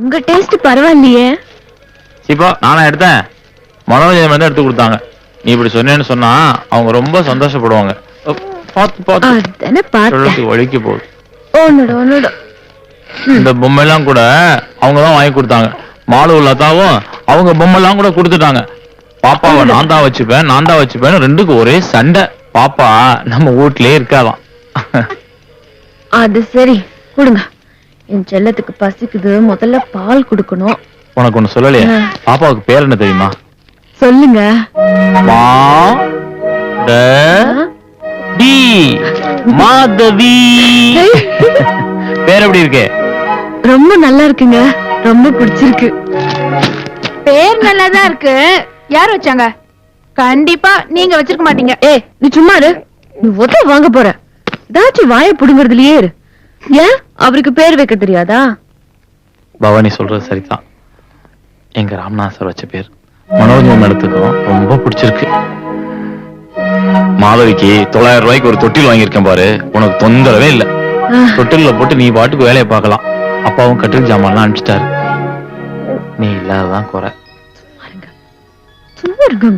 உங்க டேஸ்ட் பரவாயில்லையே. இப்போ நானா எடுத்தேன், மனோஜம் தான் எடுத்து கொடுத்தாங்க. நீ இப்படி சொன்னேன்னு சொன்னா அவங்க ரொம்ப சந்தோஷப்படுவாங்க. பார்த்து பார்த்து வலிக்கு போகுது. இந்த பொம்மைலாம் கூட அவங்க தான் வாங்கி கொடுத்தாங்க. மாலு லதாவும் அவங்க பொம்மைலாம் கூட கொடுத்துட்டாங்க. பாப்பாவை நான் தான் வச்சுப்பேன் ரெண்டுக்கு ஒரே சண்டை. பாப்பா நம்ம வீட்லயே இருக்காதான். அது சரி, கொடுங்க. என் செல்லத்துக்கு பசிக்குது, முதல்ல பால் கொடுக்கணும். உனக்கு ஒண்ணு சொல்லலையே, பாப்பாவுக்கு பேர் என்ன தெரியுமா? சொல்லுங்க. மாதவி. பேர் எப்படி இருக்கு? ரொம்ப நல்லா இருக்குங்க, ரொம்ப பிடிச்சிருக்கு. பேர் நல்லாதான் இருக்கு. யார் வச்சாங்க? கண்டிப்பா நீங்க வச்சிருக்க மாட்டீங்க. நீ சும்மா இரு. நீ ஒத்த வாங்க போற. ஏதாச்சும் வாய புடுங்கறதுலயே இரு. ஏன் அவருக்கு பேர் வைக்க தெரியாதா? பவானி சொல்றது சரிதான். எங்க ராமநாத் சார் வச்ச பேர் மனோஜ் மேடத்துக்கும் ரொம்ப பிடிச்சிருக்கு. மாதவிக்கு 900 ரூபாய்க்கு ஒரு தொட்டில் வாங்கியிருக்கேன் பாரு. உனக்கு தொந்தரவே இல்ல. தொட்டில போட்டு நீ பாட்டுக்கு வேலையை பார்க்கலாம். அப்பாவும் கட்டில் ஜாமான்லாம் அனுப்பிச்சிட்டாரு. நீ இல்லாததான் குறை. சும்மா இருங்க.